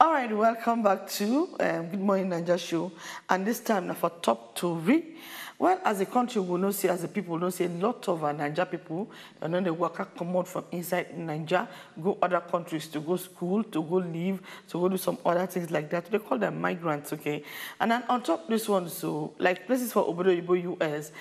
All right, welcome back to Good Morning Naija Show. And this time now for top story. Well, as a country, we know see, as a people, we know see a lot of Naija people, and then they work come out from inside Naija, go other countries to go school, to go live, to go do some other things like that. They call them migrants, okay? And then on top of this one, so like places for Obodo Yibo US,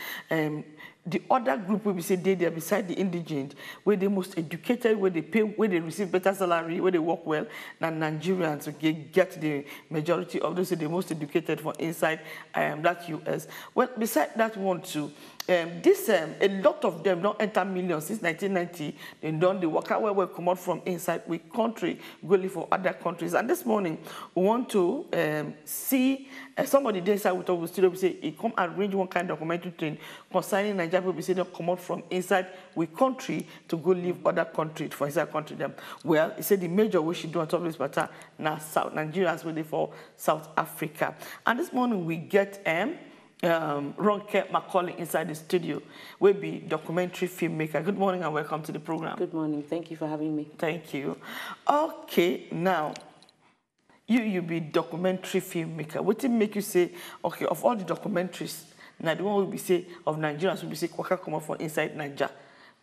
the other group will be say they are beside the indigent, where they most educated, where they pay, where they receive better salary, where they work well, than Nigerians, okay, get the majority of those, the most educated for inside that US. Well, beside that one too, a lot of them don't enter millions since 1990. They work out where we come out from inside we country, go live for other countries. And this morning, we want to see somebody there inside with us studio. We say he come arrange one kind of documentary thing concerning Nigeria people. We say they come out from inside we country to go live other country for inside country them. Well, he said the major way she do on top of this matter now South Nigerians ready for South Africa. And this morning we get Ronke Macaulay inside the studio. We'll be documentary filmmaker. Good morning and welcome to the program. Good morning. Thank you for having me. Thank you. Okay, now you be documentary filmmaker. What did make you say, okay, of all the documentaries, now the one will be say of Nigerians will be say Kwaka come up from inside Nigeria,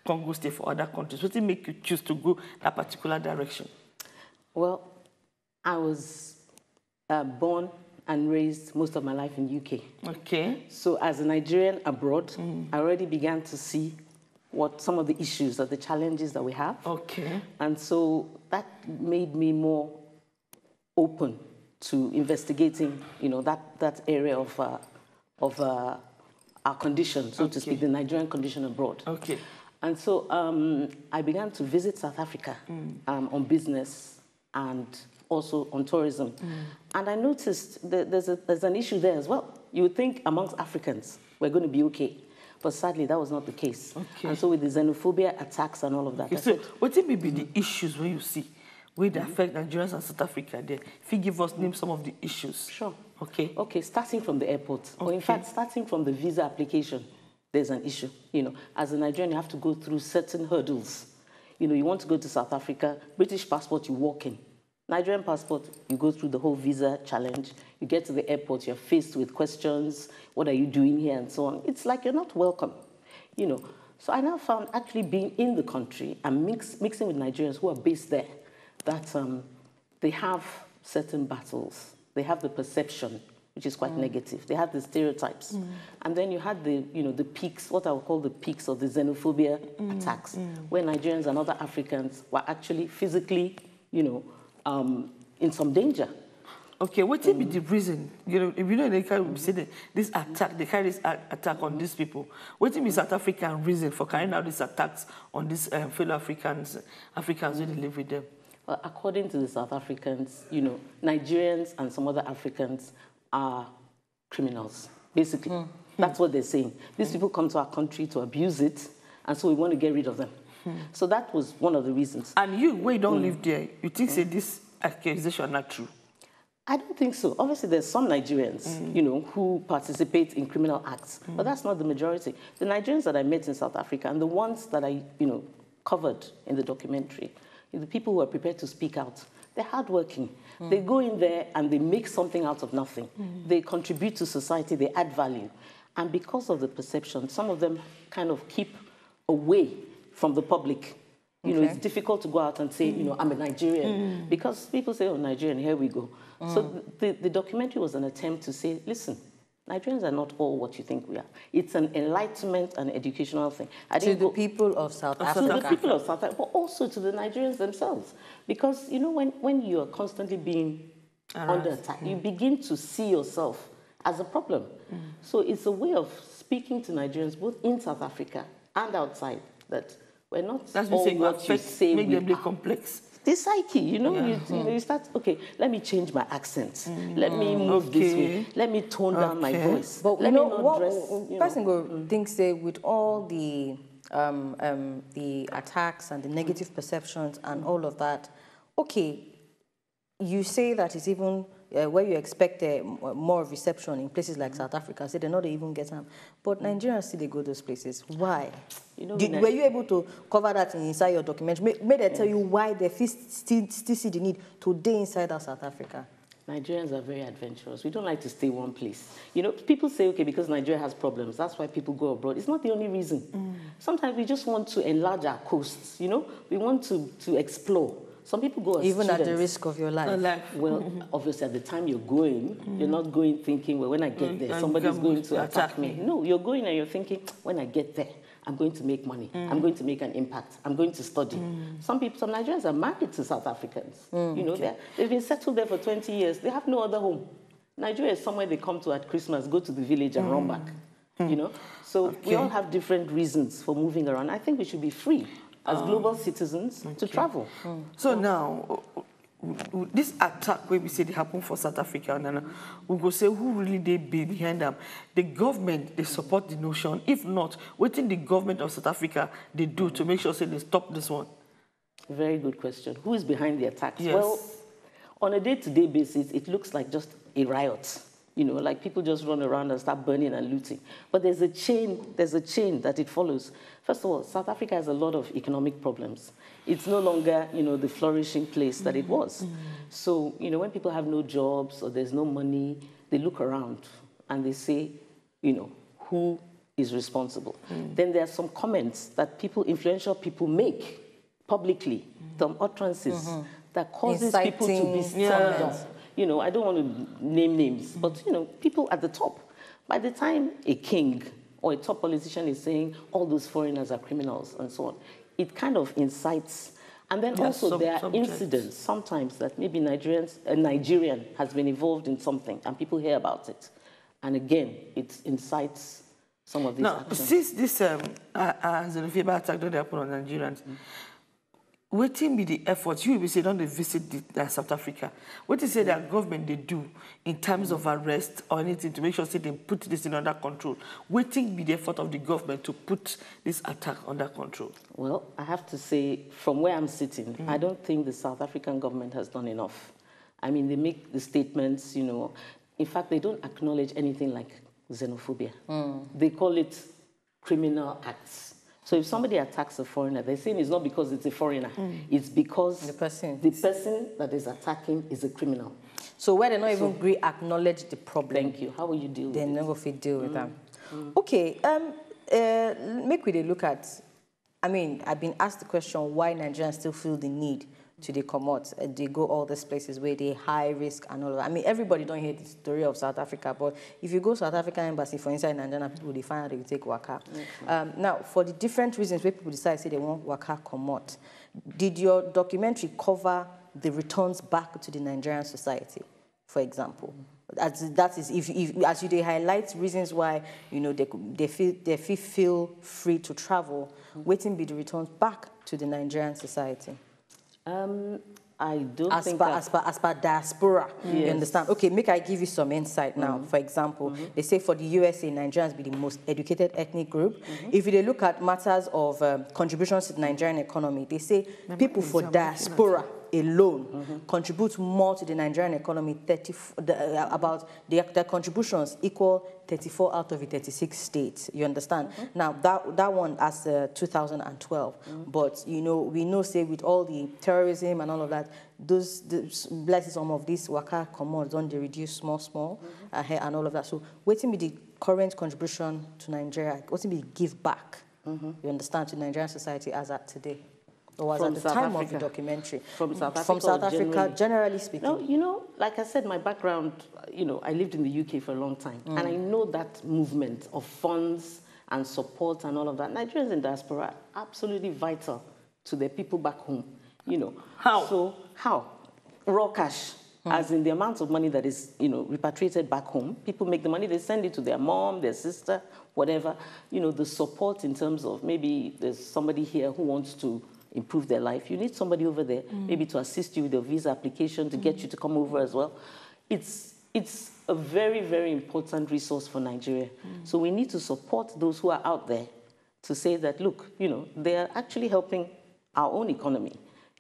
Congo stay for other countries. What did make you choose to go that particular direction? Well, I was born and raised most of my life in UK. Okay. So as a Nigerian abroad, I already began to see what some of the issues or the challenges that we have. Okay. And so that made me more open to investigating, you know, that area of our condition, so to speak, the Nigerian condition abroad. Okay. And so I began to visit South Africa on business and also on tourism. And I noticed that there's an issue there as well. You would think amongst Africans, we're going to be okay. But sadly, that was not the case. Okay. And so with the xenophobia attacks and all of that. Okay, so what may be the issues where you see, where they affect Nigerians and South Africa there? If you give us name some of the issues. Sure. Okay. Okay, starting from the airport. Or in fact, starting from the visa application, there's an issue. You know, as a Nigerian, you have to go through certain hurdles. You know, you want to go to South Africa, British passport, you walk in. Nigerian passport, you go through the whole visa challenge. You get to the airport, you're faced with questions. What are you doing here? And so on. It's like you're not welcome, you know. So I now found actually being in the country and mixing with Nigerians who are based there, that they have certain battles. They have the perception, which is quite negative. They have the stereotypes. And then you had the, you know, the peaks, what I would call the peaks of the xenophobia attacks, where Nigerians and other Africans were actually physically, you know, in some danger. Okay, what would be the reason? You know, if you know they can say this attack, they carry this attack on these people. What would be South African reason for carrying out these attacks on these fellow Africans who live with them? Well, according to the South Africans, you know, Nigerians and some other Africans are criminals, basically. That's what they're saying. These people come to our country to abuse it, and so we want to get rid of them. So that was one of the reasons. And you, where you don't live there, you think say this accusation is not true? I don't think so. Obviously, there's some Nigerians, you know, who participate in criminal acts, but that's not the majority. The Nigerians that I met in South Africa and the ones that I, you know, covered in the documentary, the people who are prepared to speak out, they're hardworking. They go in there and they make something out of nothing. They contribute to society, they add value. And because of the perception, some of them kind of keep away from the public. You know, it's difficult to go out and say, you know, I'm a Nigerian. Because people say, oh, Nigerian, here we go. So the documentary was an attempt to say, listen, Nigerians are not all what you think we are. It's an enlightenment and educational thing. To the people of South Africa. To the people of South Africa, but also to the Nigerians themselves. Because, you know, when you are constantly being under attack, you begin to see yourself as a problem. So it's a way of speaking to Nigerians, both in South Africa and outside, that we're not all what you say we are. Complex. The psyche, you know, you start, okay, let me change my accent. Let me move this way. Let me tone down my voice. But let me not dress. Person go think say with all the attacks and the negative perceptions and all of that. Okay, you say that it's even where you expect more reception in places like South Africa, say they not even get them. But Nigerians still they go those places. Why? You know, were you able to cover that inside your documentary? May they tell you why they still see the need to stay inside of South Africa? Nigerians are very adventurous. We don't like to stay one place. You know, people say, okay, because Nigeria has problems, that's why people go abroad. It's not the only reason. Sometimes we just want to enlarge our coasts, you know. We want to explore. Some people go as even students. at the risk of your life. Well, obviously, at the time you're going, you're not going thinking, well, when I get there, somebody's going to attack me. No, you're going and you're thinking, when I get there, I'm going to make money. I'm going to make an impact. I'm going to study. Some Nigerians are married to South Africans. You know, they've been settled there for 20 years. They have no other home. Nigeria is somewhere they come to at Christmas, go to the village and run back. You know, so we all have different reasons for moving around. I think we should be free as global citizens to travel. So now, this attack where we say they happen for South Africa, and we go say who really they be behind them? The government, they support the notion. If not, what in the government of South Africa they do to make sure say they stop this one? Very good question. Who is behind the attacks? Yes. Well, on a day-to-day basis, it looks like just a riot. You know, like people just run around and start burning and looting. But there's a chain that it follows. First of all, South Africa has a lot of economic problems. It's no longer, you know, the flourishing place that it was. So, you know, when people have no jobs or there's no money, they look around and they say, you know, who is responsible? Then there are some comments that influential people make publicly, some utterances that causes people to be stirred up. You know, I don't want to name names, but, you know, people at the top. By the time a king or a top politician is saying all those foreigners are criminals and so on, it kind of incites. And then also there are incidents sometimes that maybe a Nigerian has been involved in something and people hear about it. And again, it incites some of these actions. Since this xenophobia attack that they happen on Nigerians, waiting be the efforts, you will be saying don't they visit South Africa. What is it that government they do in terms of arrest or anything to make sure say they put this in under control? Waiting be the effort of the government to put this attack under control. Well, I have to say, from where I'm sitting, I don't think the South African government has done enough. I mean, they make the statements, you know. In fact, they don't acknowledge anything like xenophobia. They call it criminal acts. So if somebody attacks a foreigner, they're saying it's not because it's a foreigner. It's because the person that is attacking is a criminal. So where they not even acknowledge the problem. Thank you. How will you deal with it? They never fit deal with them. Okay, make we look at, I mean, I've been asked the question why Nigerians still feel the need to they come out. They go all these places where they high risk and all of that. I mean, everybody don't hear the story of South Africa, but if you go to South African embassy for inside Nigeria, people they find out they will take waka. Now, for the different reasons where people decide say they want waka come out, did your documentary cover the returns back to the Nigerian society, for example? That is if as you they highlight reasons why you know they feel free to travel, waiting be the returns back to the Nigerian society. I don't think as per diaspora, you understand? Okay, make I give you some insight now. For example, they say for the USA, Nigerians be the most educated ethnic group. If you look at matters of contributions to the Nigerian economy, they say people for diaspora alone contribute more to the Nigerian economy. About their contributions equal 34 out of the 36 states. You understand? Now that one as 2012, but you know we know say with all the terrorism and all of that, blessings some of these waka commodities don't they reduce small and all of that. So waiting with the current contribution to Nigeria, waiting with the give back. You understand, to Nigerian society as at today. Or was at the time of the documentary? From South Africa, generally speaking. No, you know, like I said, my background, you know, I lived in the UK for a long time. And I know that movement of funds and support and all of that. Nigerians in diaspora are absolutely vital to their people back home. You know. How? So, how? Raw cash. As in the amount of money that is, you know, repatriated back home. People make the money, they send it to their mom, their sister, whatever. You know, the support in terms of maybe there's somebody here who wants to improve their life. You need somebody over there, maybe to assist you with your visa application, to get you to come over as well. It's a very, very important resource for Nigeria. So we need to support those who are out there to say that, look, you know, they are actually helping our own economy.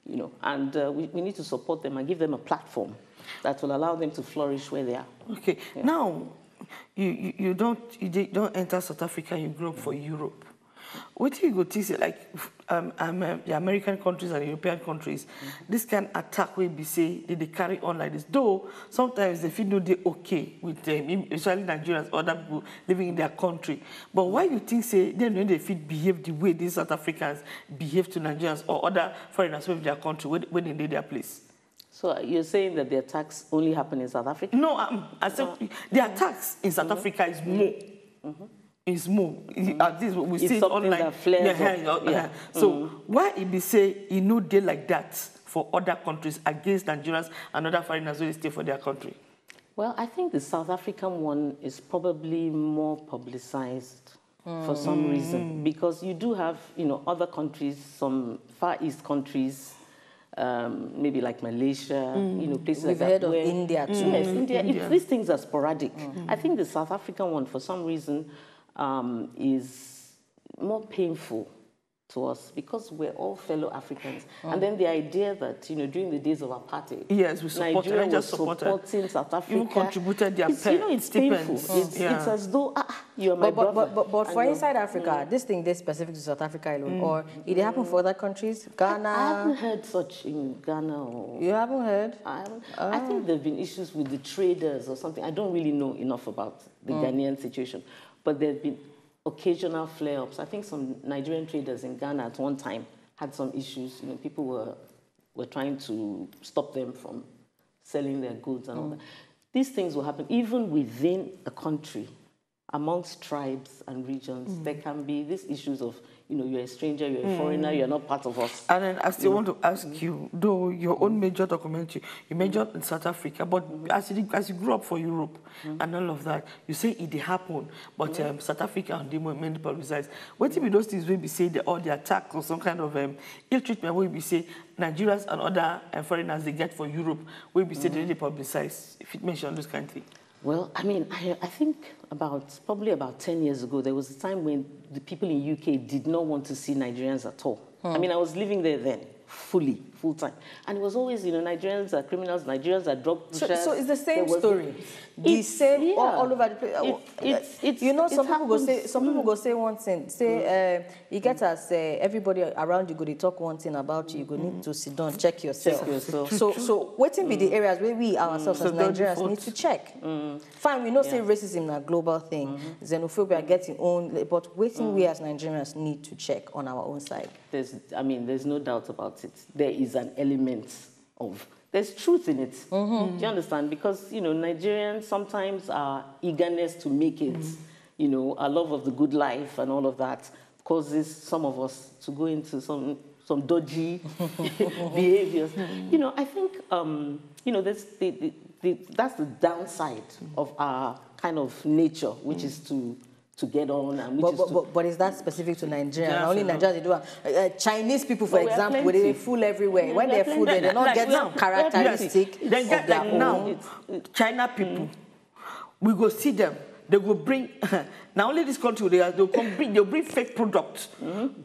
you know, and we need to support them and give them a platform that will allow them to flourish where they are. Okay. Yeah. Now, you don't enter South Africa. You grow up for Europe. What do you go to say, like the American countries and European countries, this kind of attack will be say they carry on like this. Though sometimes they feel no they okay with them, especially Nigerians, other people living in their country. But why you think say they feel behave the way these South Africans behave to Nigerians or other foreigners in their country when they need their place? So you're saying that the attacks only happen in South Africa? No, I said the attacks in South Africa is more. Is more. At least we see it online. So why it be say it no day like that for other countries against Nigerians and other foreigners who stay for their country? Well, I think the South African one is probably more publicized for some reason, because you do have, you know, other countries, some Far East countries, maybe like Malaysia, you know, places like that. We've heard of India too. Yes, India. These things are sporadic. I think the South African one, for some reason, is more painful to us because we're all fellow Africans. And then the idea that, you know, during the days of apartheid, yes, we Nigeria was supporting South Africa. You contributed their you know, it's painful. It's as though you're my brother. But for inside Africa, this thing is specific to South Africa alone, or it happen for other countries? Ghana? I haven't heard such in Ghana. Or you haven't heard? I haven't. I think there have been issues with the traders or something. I don't really know enough about the Ghanaian situation. But there have been occasional flare-ups. I think some Nigerian traders in Ghana at one time had some issues. You know, people were trying to stop them from selling their goods and all that. These things will happen even within a country, amongst tribes and regions. There can be these issues of, you know, you're a stranger, you're a foreigner, you're not part of us. And then I still want to ask you, though your own major documentary, you majored in South Africa, but as you grew up for Europe and all of that, you say it did happen, but South Africa and the many people resides. What if those things will be say all the attack or some kind of ill treatment will be say Nigerians and other foreigners they get for Europe will be said they publicize, if it mentioned this kind of thing? Well, I mean, I think probably about 10 years ago, there was a time when the people in UK did not want to see Nigerians at all. I mean, I was living there then, full time. And it was always, you know, Nigerians are criminals, Nigerians are drug pushers. So it's the same story. The same all over the place. You know, some people go say one thing. Say, you get as everybody around you go, they talk one thing about you. You go need to sit down, check yourself. So what be the areas where we ourselves as Nigerians need to check? Fine, we know say racism is a global thing. Xenophobia getting own, but waiting we as Nigerians need to check on our own side. There's no doubt about it. There is an element of, there's truth in it. Do you understand? Because, you know, Nigerians sometimes are eagerness to make it, you know, a love of the good life and all of that causes some of us to go into some dodgy behaviors. You know, I think, you know, that's the downside of our kind of nature, which is to get on and but is that specific to Nigeria? Yeah, only Nigeria they do. Chinese people, for example, they fool everywhere. When they're fool, they don't get some characteristic. They get like now, China people, we go see them. They will bring. Now only this country they'll bring fake products,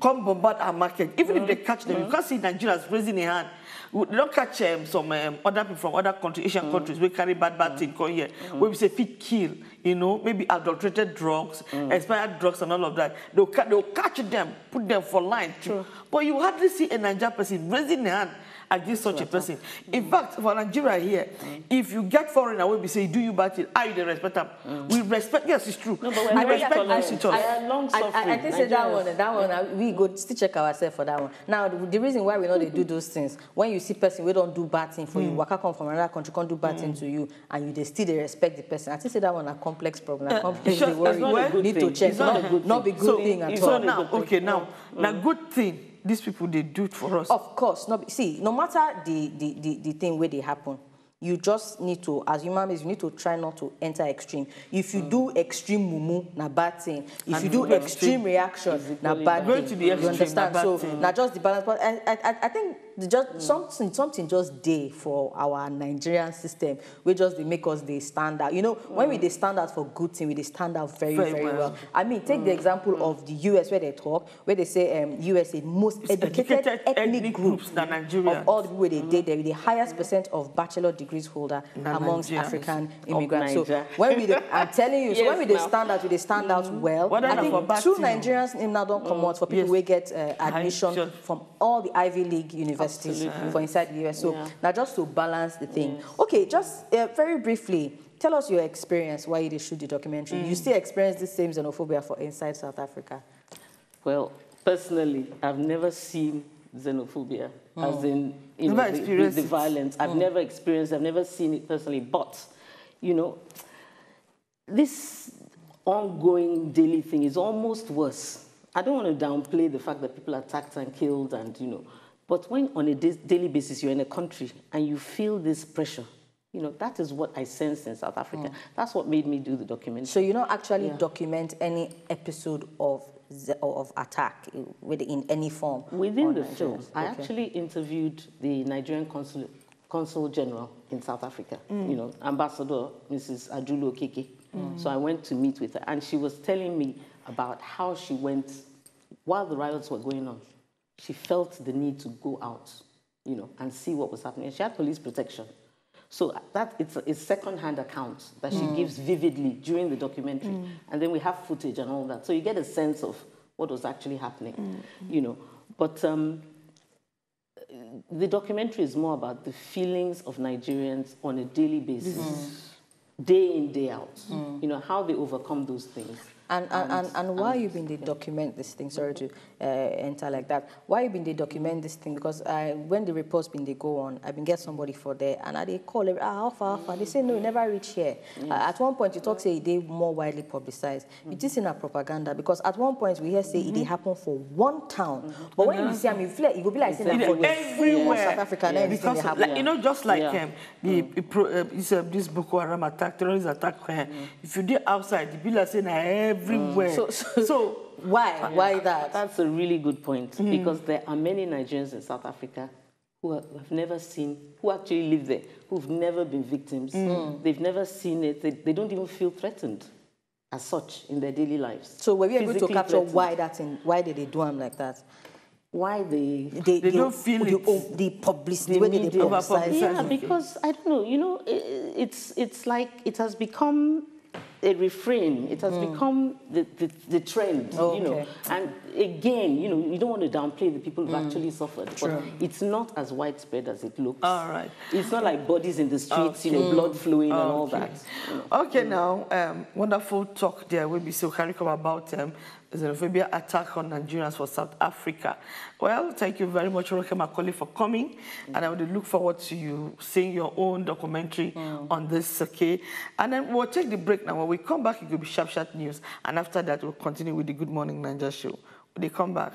come bombard our market. Even if they catch them, you can't see Nigerians raising their hand. They don't catch some other people from other countries, Asian countries, we carry bad things come here. Where we say fit kill, you know, maybe adulterated drugs, expired drugs and all of that. They'll catch them, put them for line. But you hardly see a Nigerian person raising their hand against such a person. In fact, for Nigeria here, if you get foreigner, we say, do you bad thing? I don't respect them. We respect, yes, it's true. No, but I respect I think say that one, we go still check ourselves for that one. Now, the reason why we know they do those things, when you see person, we don't do bad thing for you, waka come from another country, can't do bad thing to you, and they still respect the person. I think say that one a complex problem. A complex worry. Need to check. Not be good thing at all. So now, okay, now good thing. These people, they do it for us. Of course. See, no matter the thing where they happen, you just need to, as human beings, you need to try not to enter extreme. If you do extreme mumu, na bad thing. If you do extreme reaction, na bad thing. You understand? So, not just the balance. But I think just something just day for our Nigerian system. We just they make us they stand out. You know, when we they stand out for good thing, we they stand out very well. I mean, take the example of the US where they say USA most educated ethnic groups than Nigerians. Of all the people they did there, the highest percent of bachelor degrees holder amongst African immigrants. So when we I'm telling you, so when we they stand out, they stand out well. I think 2 Nigerians now don't come out for people who get admission from all the Ivy League universities for inside the US. So now just to balance the thing. Okay, just very briefly, tell us your experience while you shoot the documentary. You still experience the same xenophobia for inside South Africa? Well, personally, I've never seen xenophobia, as in the violence. I've never experienced, I've never seen it personally. But, you know, this ongoing daily thing is almost worse. I don't want to downplay the fact that people are attacked and killed and, you know, but when on a daily basis you're in a country and you feel this pressure, you know, that is what I sensed in South Africa. That's what made me do the documentary. So you don't actually document any episode of attack in any form? Within the film, I actually interviewed the Nigerian Consul General in South Africa, you know, Ambassador Mrs. Ajulu Okeke. So I went to meet with her, and she was telling me about how she went, while the riots were going on, she felt the need to go out, you know, and see what was happening. And she had police protection. So that it's a second-hand account that she gives vividly during the documentary. And then we have footage and all that. So you get a sense of what was actually happening, you know. But the documentary is more about the feelings of Nigerians on a daily basis, day in, day out, you know, how they overcome those things. And why you been they document this thing? Sorry to enter like that. Why you been they document this thing? Because when the reports been they go on, I been get somebody for there, and they call how far. They say no, it never reach here. At one point you talk say they more widely publicized. It is in a propaganda because at one point we hear say it happen for one town, but when you see I mean, it will be like saying everywhere South Africa. Because like, you know, just like this Boko Haram attack, terrorist attack. If you did outside, the people are saying everywhere. So why that? That's a really good point because there are many Nigerians in South Africa who have never seen, who actually live there, who've never been victims. They've never seen it. They don't even feel threatened as such in their daily lives. So were we able to capture why did they do them like that? Why they don't feel the publicity, the way they publicize. Yeah, because I don't know. You know, it's like it has become a refrain. It has become the trend, you know. And again, you know, you don't want to downplay the people who've actually suffered, but it's not as widespread as it looks. All right. It's not like bodies in the streets, you know, blood flowing and all that. You know. Okay, now, wonderful talk there. We'll be so come about xenophobia attack on Nigerians for South Africa. Well, thank you very much, Roke Macaulay, for coming. And I would look forward to you seeing your own documentary on this, okay? And then we'll take the break now. When we come back, it will be Sharp News. And after that, we'll continue with the Good Morning Naija Show. When they come back.